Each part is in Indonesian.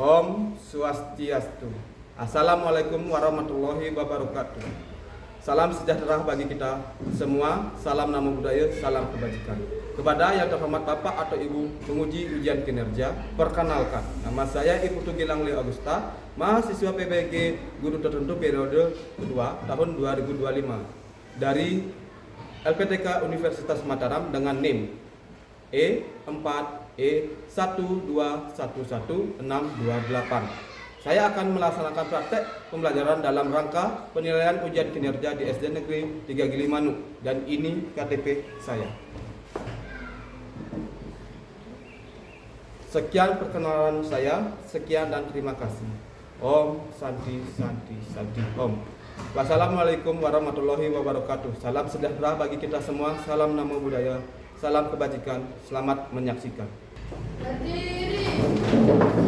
Om Swastiastu. Assalamualaikum warahmatullahi wabarakatuh. Salam sejahtera bagi kita semua. Salam namo buddhaya, salam kebajikan. Kepada yang terhormat Bapak atau Ibu penguji ujian kinerja, perkenalkan, nama saya Ibu Tugilang Leo Agusta, mahasiswa PBG guru tertentu periode kedua tahun 2025 dari LPTK Universitas Mataram dengan NIM E4E1211628. Saya akan melaksanakan praktek pembelajaran dalam rangka penilaian ujian kinerja di SD Negeri 3 Gilimanuk, dan ini KTP saya. Sekian perkenalan saya, sekian dan terima kasih. Om Santi Santi Santi Om. Wassalamualaikum warahmatullahi wabarakatuh. Salam sejahtera bagi kita semua. Salam namo buddhaya, salam kebajikan. Selamat menyaksikan. Berdiri,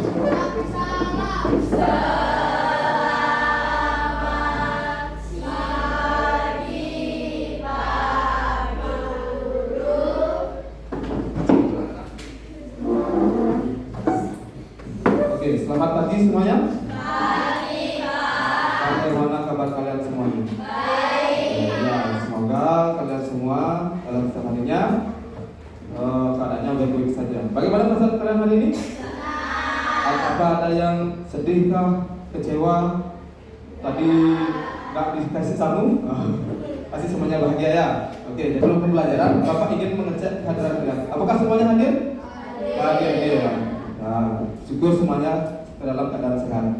selamat pagi Pak Guru. Oke, selamat pagi semuanya. Pagi Pak. Bagaimana kabar kalian semuanya? Baik. Ya, semoga kalian semua dalam kesehariannya keadaannya baik-baik saja. Bagaimana perasaan kalian hari ini? Apa ada yang sedih kah? Kecewa? Tadi nggak dikasih samu? Pasti semuanya bahagia ya? Oke, jadi sebelum pembelajaran, Bapak ingin mengecek kehadiran kalian. Apakah semuanya hadir? Hadir. Nah, syukur semuanya dalam keadaan sehat.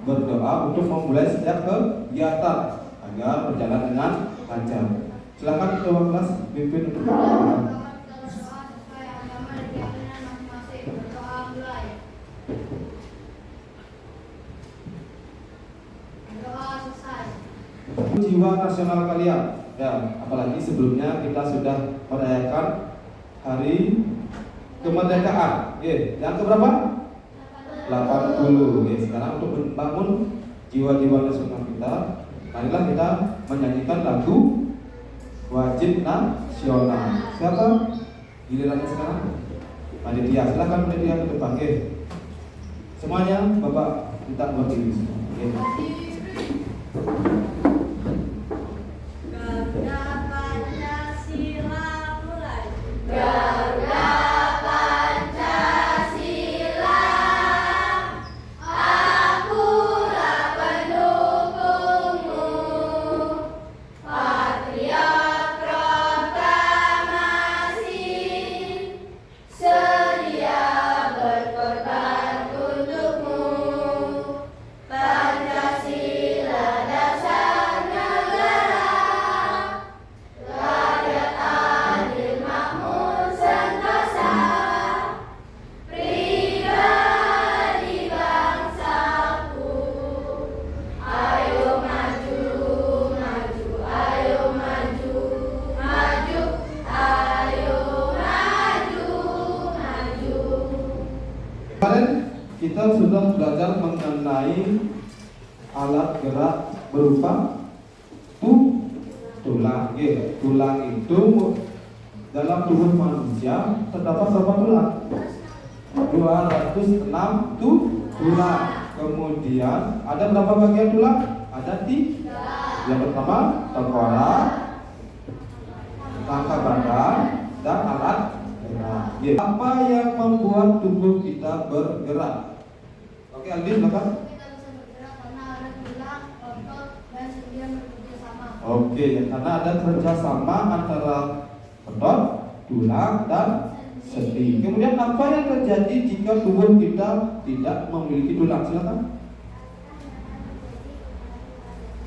Berdoa untuk memulai setiap kegiatan agar berjalan dengan lancar. Silakan ketua kelas pimpin untuk berdoa. Jiwa nasional kalian ya, apalagi sebelumnya kita sudah merayakan hari kemerdekaan yang keberapa? 80. Sekarang untuk membangun jiwa-jiwa nasional kita, marilah kita menyanyikan lagu wajib nasional. Siapa gilirannya sekarang? Panitia, silakan panitia ke depan. Semuanya Bapak minta berdiri semua. Garuda Pancasila mulai. Garuda Pancasila, akulah pendukungmu. Patriot proklamasi, sedia berkorban untukmu. Pancasila dasar negara, rakyat adil makmur sentosa, pribadi bangsaku. Ayo maju, maju, ayo maju, maju, ayo maju, maju. Kemarin kita sudah belajar mengenai alat gerak berupa tulang. Tulang itu dalam tubuh manusia terdapat berapa tulang? 206 tulang. Kemudian ada berapa bagian tulang? Ada 3. Yang pertama tengkorak, rangka badan, dan alat gerak. Apa yang membuat tubuh kita bergerak? Oke, Aldi, silakan. Kita bisa bergerak karena ada tulang, otot, dan sendi yang bekerja sama. Oke, karena ada kerjasama antara otot, tulang, dan sendi. Kemudian apa yang terjadi jika tubuh kita tidak memiliki tulang? Silakan.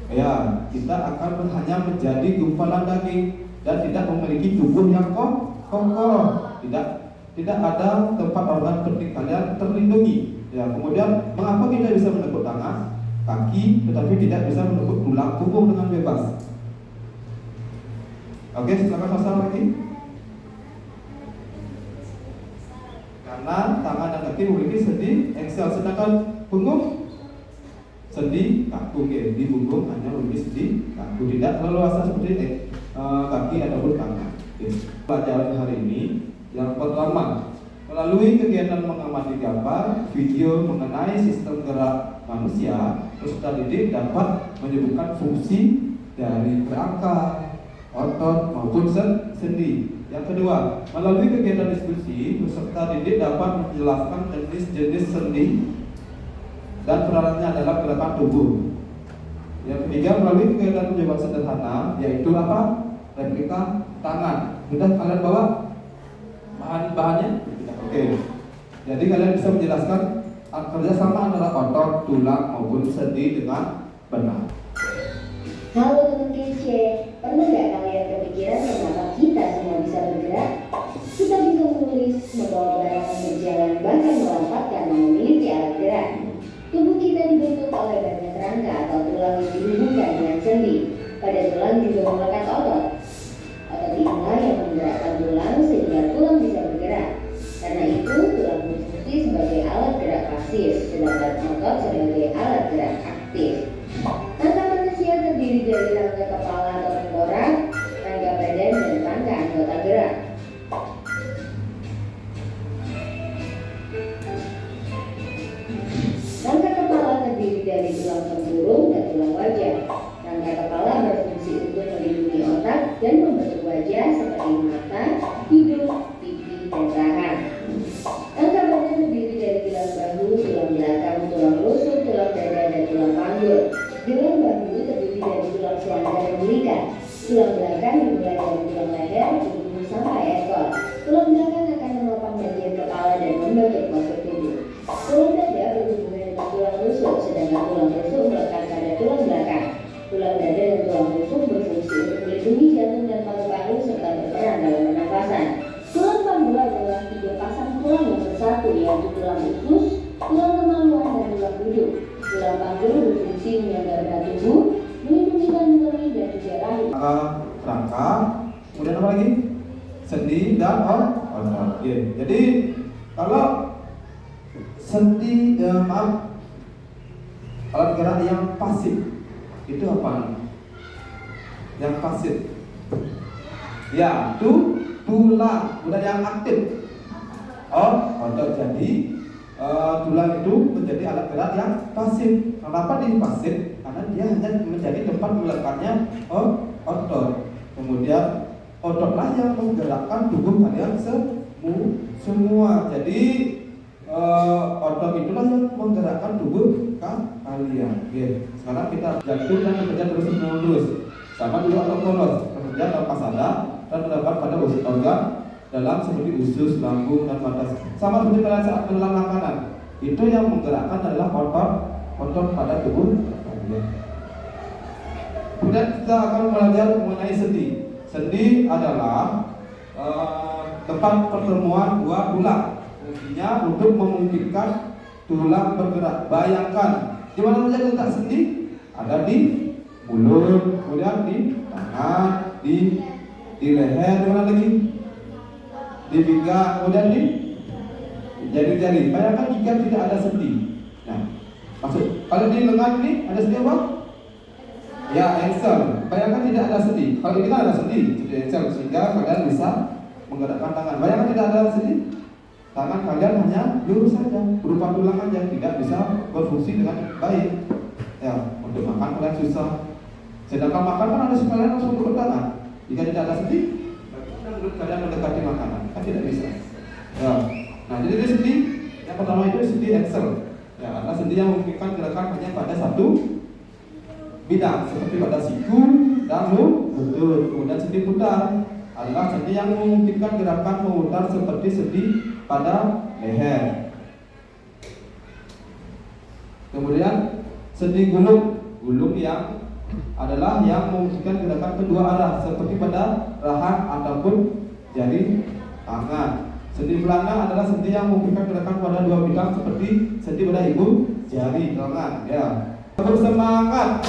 Ya, kita akan hanya menjadi gumpalan daging dan tidak memiliki tubuh yang kokoh. Tidak ada tempat organ penting kalian terlindungi. Ya, kemudian mengapa kita bisa menekuk tangan, kaki, tetapi tidak bisa menekuk tulang punggung dengan bebas? Oke, silakan pasal lagi. Karena tangan dan kaki memiliki sendi axial, sedangkan punggung sendi kaku. Di punggung hanya memiliki sendi kaku, tidak leluasa seperti kaki ataupun tangan. Pelajaran hari ini yang pertama Melalui kegiatan mengamati gambar, video mengenai sistem gerak manusia, peserta didik dapat menyebutkan fungsi dari kerangka, otot maupun sendi. Yang kedua, melalui kegiatan diskusi, peserta didik dapat menjelaskan jenis-jenis sendi dan perannya dalam gerakan tubuh. Yang ketiga, melalui kegiatan percobaan sederhana, yaitu apa? Replika tangan. Sudah kalian bawa bahan-bahannya? Oke. Jadi kalian bisa menjelaskan kerjasama antara otot, tulang maupun sendi dengan benar. Halo teman kece, pernah nggak kalian kepikiran kenapa kita semua bisa bergerak? Kita bisa menulis, membawa barang, berjalan, bahkan melompat karena memiliki alat gerak. Tubuh kita dibentuk oleh banyak rangka atau tulang yang dihubungkan dengan sendi. Pada tulang juga melekat otot. Otot inilah yang menggerakkan tulang sehingga tulang bisa bergerak. Karena itu, tulang berfungsi sebagai alat gerak pasif, sedangkan otot sebagai alat gerak aktif. Rangka manusia terdiri dari rangka kepala atau tengkorak, rangka badan, dan rangka anggota gerak. Rangka kepala terdiri dari tulang tempurung dan tulang wajah. Rangka kepala berfungsi untuk melindungi otak dan membentuk wajah seperti mata, hidung, pipi, dan rahang. Rangka badan terdiri dari tulang bahu, tulang belakang, tulang rusuk, tulang dada, dan tulang panggul. Tulang bahu terdiri dari tulang selangkah dan belikat. Tulang belakang dimulai dari tulang leher, punggung sampai ekor. Tulang belakang akan menopang bagian kepala dan membentuk postur tubuh. Tulang dada berhubungan dengan tulang rusuk, sedangkan tulang rusuk melekat pada tulang belakang. Tulang dada dan tulang rusuk berfungsi untuk melindungi jantung dan paru-paru serta berperan dalam pernafasan. Tulang panggul adalah 3 pasang tulang yang bersatu, yaitu tulang usus, tulang kemaluan, dan tulang duduk. Tulang panggul berfungsi menyangga berat tubuh, melindungi kandungan dan juga rahim. Rangka, kemudian apa lagi? Sendi dan otot. Jadi kalau sendi, alat gerak yang pasif itu apa? Yang pasif, ya tulang. Udah yang aktif, otot. Jadi tulang itu menjadi alat gerak yang pasif. Kenapa dia pasif? Karena dia hanya menjadi tempat melekatnya otot. Kemudian ototlah yang menggerakkan tubuh kalian semua. Jadi otot itulah yang menggerakkan tubuh kalian. Sekarang kita jantung dan bekerja terus-menerus. Sama juga otot poros bekerja tanpa sadar dan terdapat pada organ dalam seperti usus, lambung, dan mata. Sama seperti pada saat menelan makanan. Itu yang menggerakkan adalah otot pada tubuh kalian. Kemudian kita akan belajar mengenai sendi. Sendi adalah tempat pertemuan dua tulang. Fungsinya untuk memungkinkan tulang bergerak. Bayangkan, di mana saja letak sendi? Ada di mulut, kemudian di tangan, di leher, di mana lagi? Di pinggang, kemudian di jari-jari. Bayangkan jika tidak ada sendi. Nah, maksud kalau di lengan ini ada sendi apa? Ya, engsel. Bayangkan tidak ada sendi. Kalau ini kan ada sendi, jadi engsel, sehingga kalian bisa menggerakkan tangan. Bayangkan tidak ada sendi, tangan kalian hanya lurus saja, berupa tulang aja, tidak bisa berfungsi dengan baik. Ya, untuk makan kalian susah. Sedangkan makan kan harus kalian langsung turun tangan. Jika tidak ada sendi, bagaimana menurut kalian mendekati makanan? Kan tidak bisa. Ya. Nah, jadi ini sendi. Yang pertama itu sendi engsel. Ya, karena sendi yang memungkinkan gerakan hanya pada satu bidang, seperti pada siku dan lutut. Kemudian sendi putar adalah sendi yang memungkinkan gerakan memutar seperti sendi pada leher. Kemudian sendi gulung yang adalah yang memungkinkan gerakan kedua arah seperti pada rahang ataupun jari tangan. Sendi belakang adalah sendi yang memungkinkan gerakan pada dua bidang seperti sendi pada ibu jari tangan. Ya, bersemangat.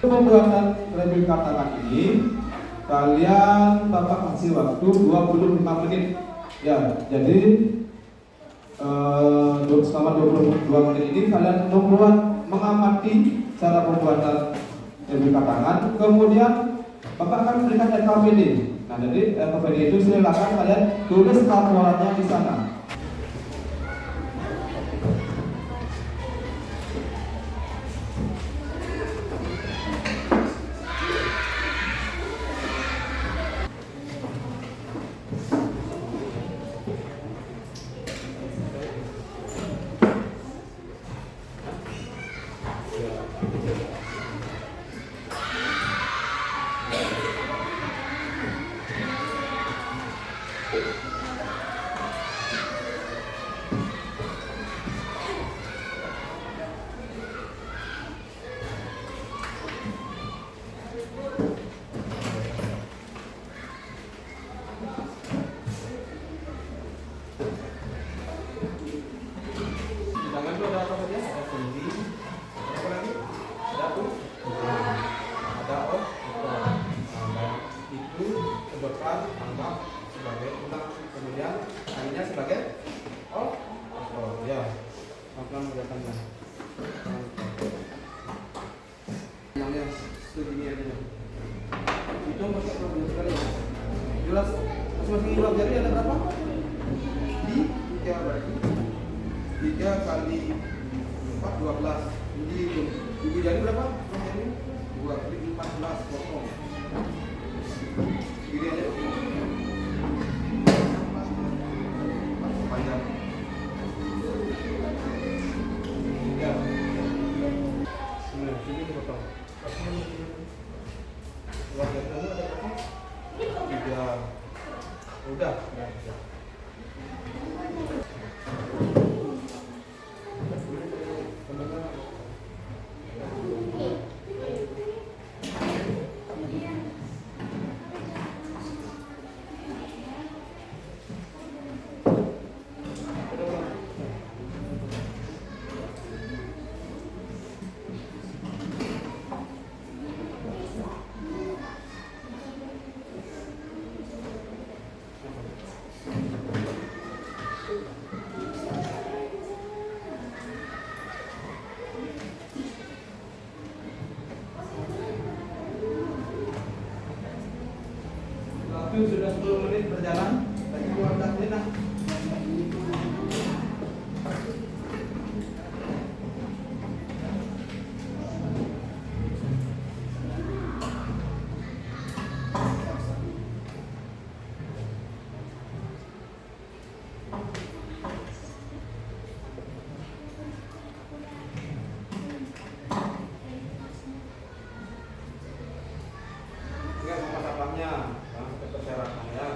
Pembuatan replika tangan ini kalian Bapak kasih waktu 25 menit. Ya, jadi selama 22 menit ini kalian mengamati cara pembuatan RBK tangan, kemudian Bapak akan memberikan RKPD. Nah, jadi RKPD itu silakan kalian tulis laporannya di sana. Tangan itu ada apa saja? Ada sendi, apa lagi? Ada tuh, ada dan itu sebutkan anggap sebagai ulang, kemudian hanya sebagai ya, akan menggunakannya. Namanya segini aja. Itu pakai problem sekali. Jelas, masing-masing iluap jari ada berapa? Di 3 berarti. 3 kali 4 12. Jadi ibu jari berapa? Ini 2 kali 14 potong. Gini aja. Panjang. Ya. Sini potong. Luar jari kamu ada berapa? 3. Udah. Waktu sudah 10 menit berjalan, lagi 12 menit lah. Ingat sama sampahnya, persyaratannya.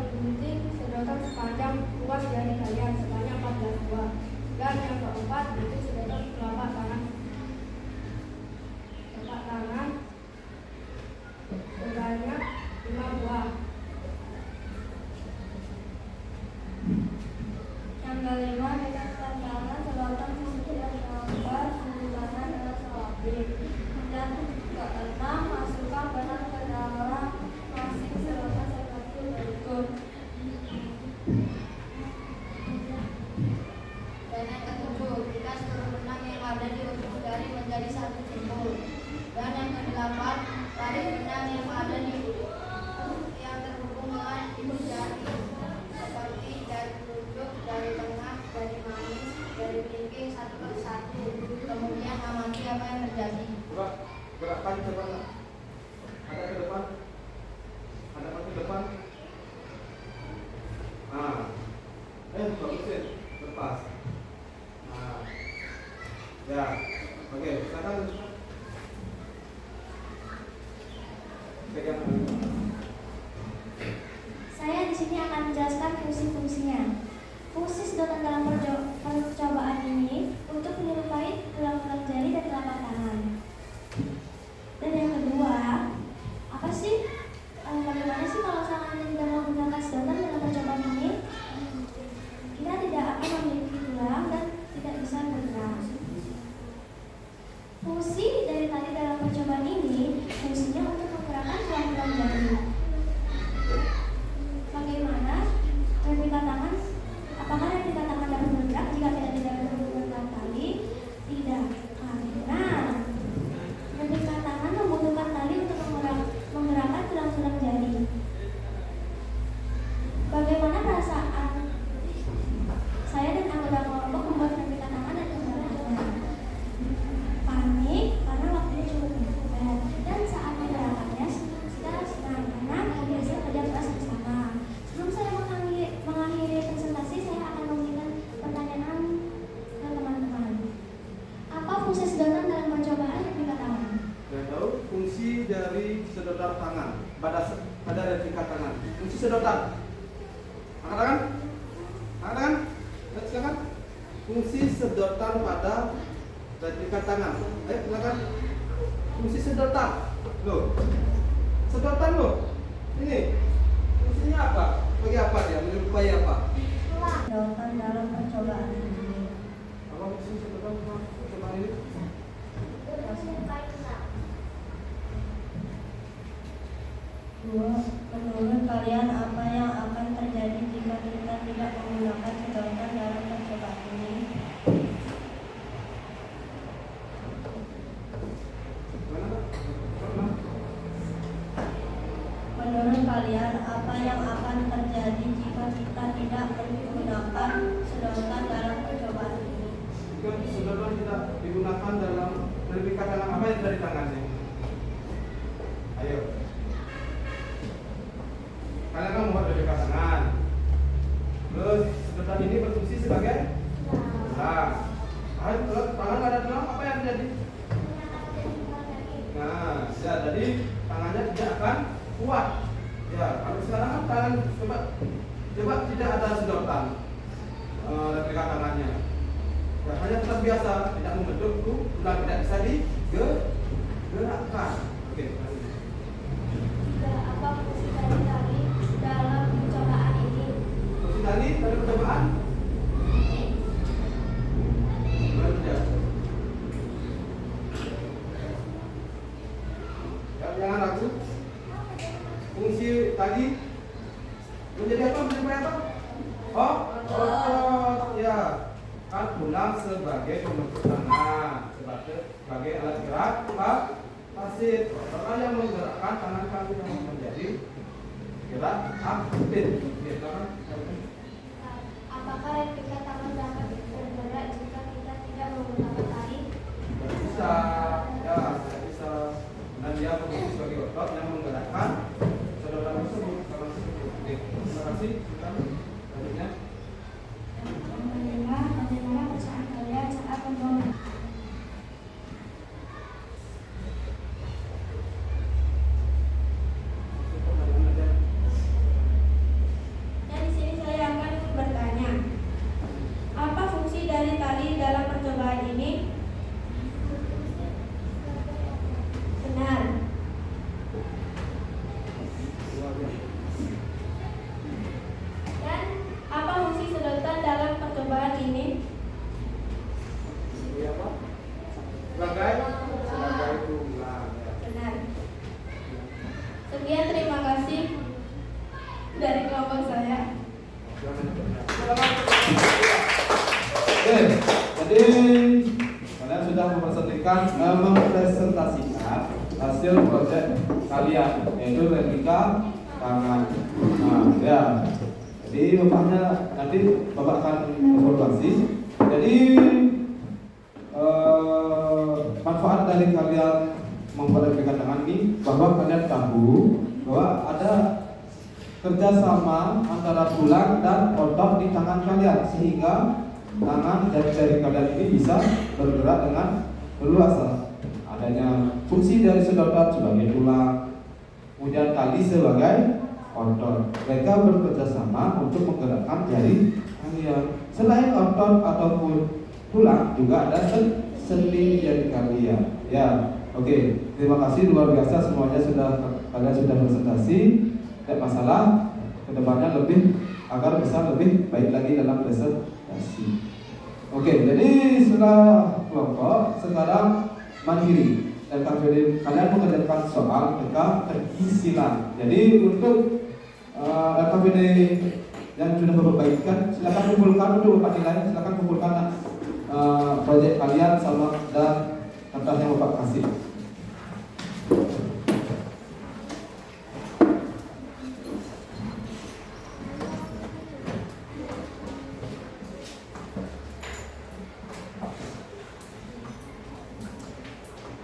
bergunting sedotan sepanjang ruas jari kalian sebanyak 14 buah. Dan yang keempat itu sedotan telapak tangan sebanyak 5 buah. Yang kelima dengan tangan sedotan sisir yang gambar menggunakan alat selapis. Dan keenam masukkan benang ke dalam masing sedotan seperti berikut. Dan yang ketujuh, kita seluruh benang yang ada di ujung jari menjadi satu simpul. Dan yang kedelapan, tarik benang yang ada di yang terhubung dengan ibu jari seperti jari telunjuk, jari tengah, jari manis, jari kelingking satu persatu. Kemudian amati apa yang terjadi. Coba gerakan coba. Ada ke depan. Ada ke depan. Nah. Bagusin. Lepas. Nah. Ya. Oke, silakan. Pegang. Saya di sini akan menjelaskan fungsi-fungsinya. Fungsi sedotan dalam percobaan ini untuk menyerupai tulang-tulang jari dan telapak tangan. Dan yang kedua, apa sih? Bagaimana sih kalau seandainya tidak menggunakan sedotan dalam percobaan ini? Kita tidak akan memiliki tulang dan tidak bisa bergerak. Fungsi dari tali dalam percobaan ini, fungsinya untuk menggerakkan tulang-tulang jari. Bagaimana replika tangan? Apakah replika tangan dapat bergerak jika tidak menggunakan tali? Tidak, karena replika tangan membutuhkan tali untuk menggerakkan tulang-tulang jari. Bagaimana perasaan saya dan anggota kelompok membuat replika tangan dan menggerakkannya? Panik karena waktunya cukup mepet, dan saat menggerakkannya kita senang karena hasil kerja keras bersama. Sebelum saya mengakhiri presentasi, saya akan memberikan pertanyaan ke teman-teman. Apa fungsi sedotan dalam percobaan replika tangan? Yang tahu fungsi dari sedotan tangan pada replika tangan. Fungsi sedotan. Angkat tangan. Angkat tangan. Lihat silakan. Fungsi sedotan pada replika tangan. Ayo silakan. Fungsi sedotan. Loh. Sedotan loh. Ini. Fungsinya apa? Bagi apa dia? Menyerupai apa? Sedotan dalam percobaan ini. Apa fungsi sedotan dalam percobaan ini? Menurut kalian apa yang akan terjadi jika kita tidak menggunakan sedotan dalam percobaan ini? Menurut kalian apa yang akan terjadi jika kita tidak menggunakan sedotan dalam percobaan ini? Jika sedotan tidak digunakan dalam replika tangan, apa yang dari tangannya? Ayo. Kalian kan membuat replika tangan. Terus sedotan ini berfungsi sebagai tulang. Kalau tangan nggak ada tulang, apa yang terjadi? Nah, ya, jadi tangannya tidak akan kuat. Ya, kalau sekarang kan tangan coba tidak ada sedotan replika tangannya. Ya, hanya tetap biasa, tidak membentuk tulang, tidak bisa digerakkan. Oke. Apa fungsi dari tali dalam percobaan ini? Fungsi tali dari percobaan? Bekerja. Ya, jangan ragu. Fungsi tali menjadi apa? Menjadi apa? Oh, ya. Kan tulang sebagai pembentuk tangan, sebagai alat gerak pasif. Orang yang menggerakkan tangan kami yang menjadi gerak aktif. Apakah replika tangan dapat bergerak jika kita tidak menggunakan tali? Bisa, ya, bisa. Dan dia berfungsi sebagai otot yang menggerakkan sedotan tersebut. Oke, terima kasih. Selanjutnya. Bagaimana perasaan kalian saat membawa? dari kelompok saya. Oke, jadi kalian sudah mempresentasikan hasil proyek kalian, yaitu replika tangan. Nah, ya. Jadi nanti bapak akan evaluasi. Jadi manfaat dari kalian membuat replika tangan ini, bahwa kalian tahu bahwa ada kerjasama antara tulang dan otot di tangan kalian, sehingga tangan dan jari kalian ini bisa bergerak dengan leluasa. Adanya fungsi dari sedotan sebagai tulang, kemudian tali sebagai otot. Mereka bekerja sama untuk menggerakkan jari kalian. Selain otot ataupun tulang, juga ada sendi jari kalian. Ya, oke. Terima kasih luar biasa semuanya, kalian sudah presentasi. Tidak masalah, kedepannya agar bisa lebih baik lagi dalam presentasi. Oke, jadi setelah kelompok, sekarang mandiri. LKPD kalian mengerjakan soal teka-teki silang. Jadi untuk LKPD yang sudah berbaikan, silakan kumpulkan dulu Bapak nilai, silakan kumpulkan proyek kalian sama dan kertas yang Bapak kasih.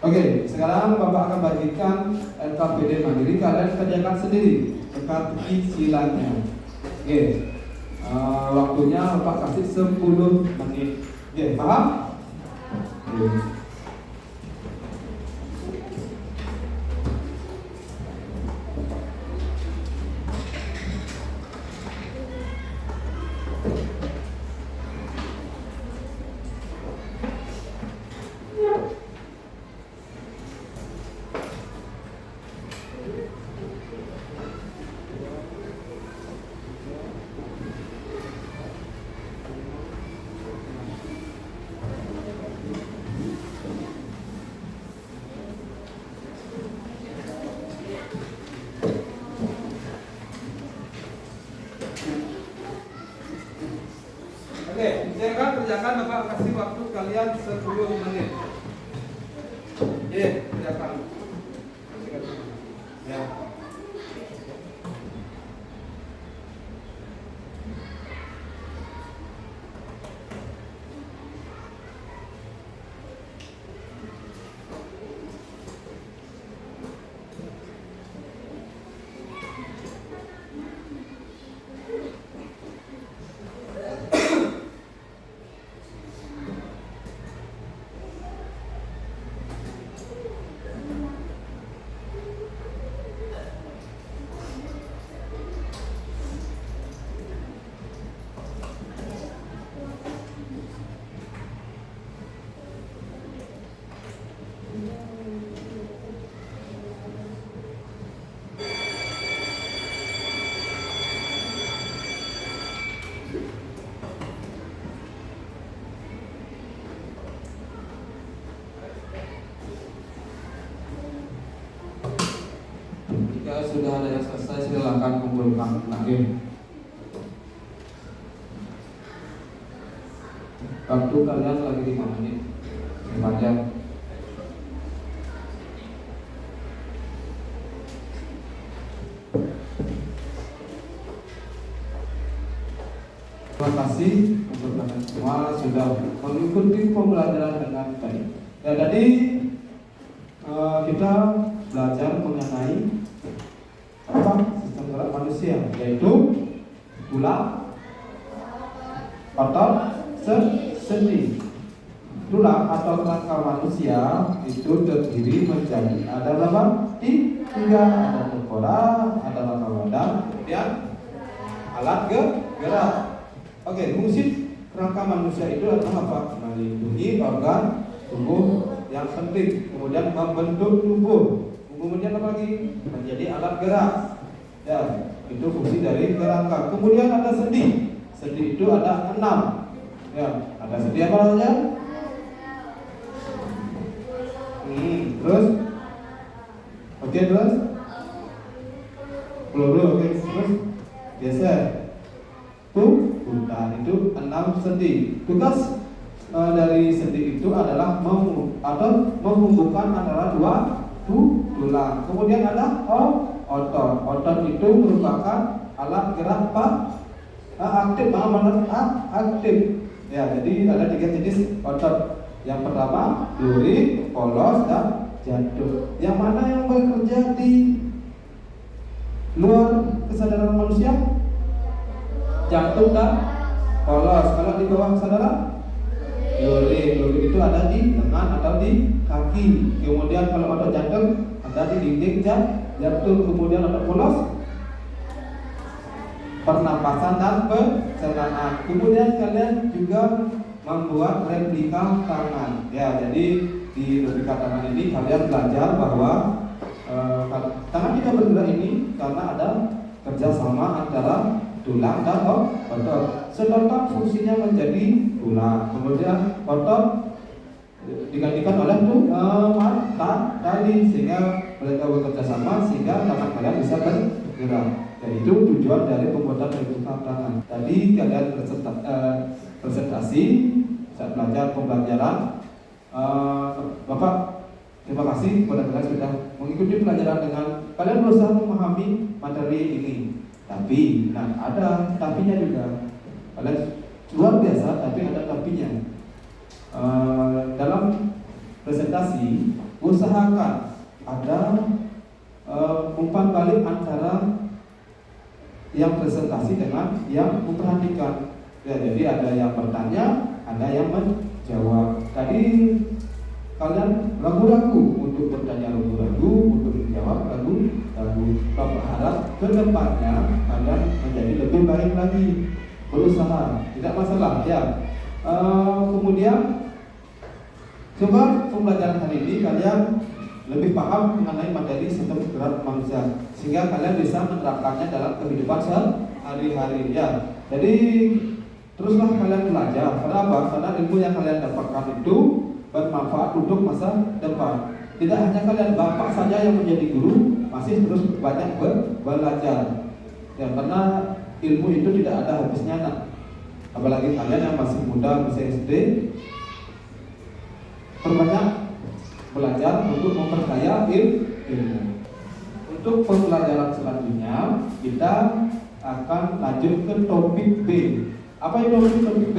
Oke, sekarang Bapak akan bagikan LKPD mandiri, kalian kerjakan sendiri teka-teki silangnya. Oke, waktunya Bapak kasih 10 menit. Oke, paham? Oke. Oke, silakan kerjakan, Bapak kasih waktu kalian 10 menit. Oke, kerjakan. Ya. Jika sudah ada yang selesai, silakan kumpulkan lagi. Waktu kalian lagi 5 menit. 5 jam. Terima kasih untuk kalian semua sudah mengikuti pembelajaran dengan baik. Ya, tadi kita belajar mengenai sistem gerak manusia, yaitu tulang, otot, sendi. Tulang atau kerangka manusia itu terdiri menjadi ada berapa? 3, ada tengkorak, ada rangka badan, kemudian alat gerak. Oke, fungsi kerangka manusia itu adalah apa? Melindungi organ tubuh yang penting, kemudian membentuk tubuh, kemudian apa lagi? Menjadi alat gerak. Ya, itu fungsi dari kerangka. Kemudian ada sendi. Sendi itu ada 6. Ya, ada sendi apa saja? Terus? Oke, terus? Peluru, oke, terus? geser, putar. Itu 6 sendi. Tugas dari sendi itu adalah menghubungkan antara dua tulang. Kemudian ada otot. Otot itu merupakan alat gerak aktif. Ya, jadi ada 3 jenis otot. Yang pertama duri, polos, dan jantung. Yang mana yang bekerja di luar kesadaran manusia? Jantung dan polos. Kalau di bawah kesadaran? Duri. Duri itu ada di lengan atau di kaki. Kemudian kalau otot jantung ada di dinding jantung. Kemudian otot polos pernapasan dan pencernaan. Kemudian kalian juga membuat replika tangan. Ya, jadi di replika tangan ini kalian belajar bahwa tangan kita bergerak ini karena ada kerjasama antara tulang dan otot. Sedangkan fungsinya menjadi tulang. Kemudian otot digantikan oleh mata tadi, sehingga mereka bekerja sama sehingga tangan kalian bisa bergerak. Dan itu tujuan dari pembuatan replika tangan. Tadi kalian presentasi saat belajar pembelajaran. Bapak terima kasih kepada kalian sudah mengikuti pelajaran dengan kalian berusaha memahami materi ini. Tapi, ada tapinya juga. Kalian luar biasa, tapi ada tapinya. Dalam presentasi usahakan ada umpan balik antara yang presentasi dengan yang memperhatikan. Ya, jadi ada yang bertanya, ada yang menjawab. Tadi kalian ragu-ragu untuk bertanya, ragu-ragu untuk menjawab, ragu-ragu. Bapak harap ke depannya kalian menjadi lebih baik lagi, berusaha, tidak masalah ya. Kemudian coba pembelajaran hari ini kalian lebih paham mengenai materi sistem gerak manusia, sehingga kalian bisa menerapkannya dalam kehidupan sehari-hari ya. Jadi teruslah kalian belajar. Kenapa? Karena ilmu yang kalian dapatkan itu bermanfaat untuk masa depan. Tidak hanya kalian bapak saja yang menjadi guru, masih terus banyak belajar. Ya, karena ilmu itu tidak ada habisnya, apalagi kalian yang masih muda, masih SD, perbanyak belajar untuk memperkaya ilmu. Untuk pembelajaran selanjutnya kita akan lanjut ke topik B. Apa itu topik B?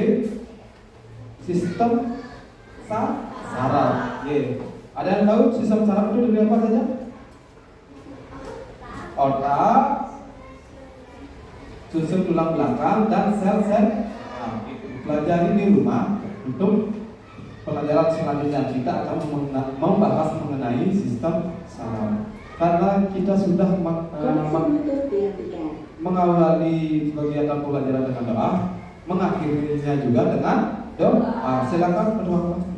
Sistem saraf. Ada yang tahu sistem saraf itu dari apa saja? Otak, susun tulang belakang, dan sel-sel. Pelajari di rumah. Untuk pelajaran selanjutnya kita akan membahas mengenai sistem saraf. Karena kita sudah mengawali kegiatan pelajaran dengan doa, mengakhirinya juga dengan doa. Silakan berdoa.